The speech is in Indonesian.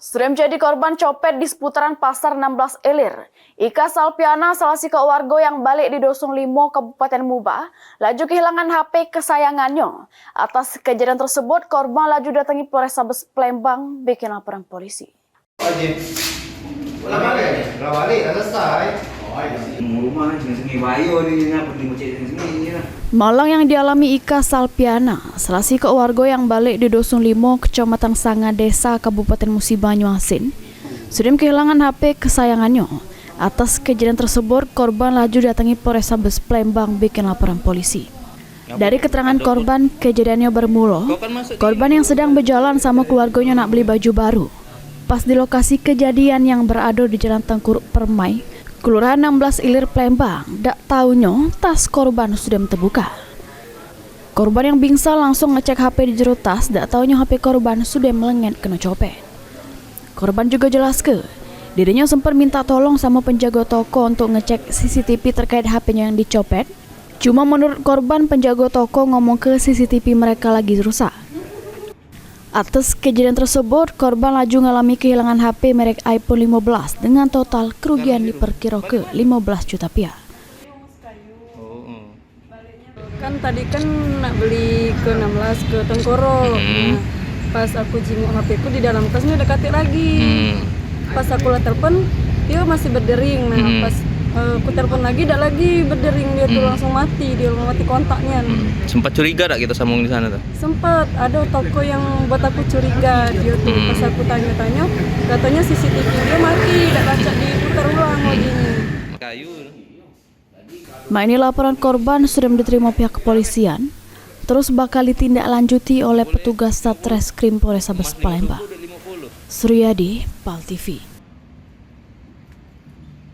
Sudah menjadi korban copet di seputaran Pasar 16 Ilir. Ika Salpiana, salah si warga yang balik di Dosung Limo, Kabupaten Muba, laju kehilangan HP kesayangannya. Atas kejadian tersebut, korban laju datangi Polrestabes Palembang bikin laporan polisi. Malang yang dialami Ika Salpiana, salah si warga yang balik di Dosung Limo, Kecamatan Sanga Desa, Kabupaten Musi Banyuasin, sudah kehilangan HP kesayangannya. Atas kejadian tersebut, korban laju datangi Polrestabes Palembang bikin laporan polisi. Dari keterangan korban, kejadiannya bermula, korban yang sedang berjalan sama keluarganya nak beli baju baru. Pas di lokasi kejadian yang berada di Jalan Tengkuruk Permai, Kelurahan 16 Ilir Palembang, dak taunya tas korban sudah terbuka. Korban yang bingsang langsung ngecek HP di jero tas, dak taunya HP korban sudah melengket kena copet. Korban juga jelaskan, dirinya sempat minta tolong sama penjaga toko untuk ngecek CCTV terkait HP-nya yang dicopet. Cuma menurut korban, penjaga toko ngomong ke CCTV mereka lagi rusak. Atas kejadian tersebut, korban laju mengalami kehilangan HP merek iPhone 15 dengan total kerugian diperkirakan ke 15 juta rupiah. Kan tadi kan nak beli ke 16 ke Tengkoro. Nah, pas aku jenguk HP-ku di dalam tasnya udah katik lagi. Pas aku telepon, dia masih berdering. Nah, pas aku telepon lagi, dak lagi berdering, dia tuh langsung mati, dia mati kontaknya. Sempat curiga tak kita sambung di sana tuh? Sempat, ada toko yang buat aku curiga, dia tuh pas aku tanya-tanya, katanya CCTV dia mati, dak lacak diputar ulang loginya. Kayu. Ini laporan korban sudah diterima pihak kepolisian, terus bakal ditindaklanjuti oleh petugas Satreskrim Polrestabes Palembang. Suryadi, PAL TV.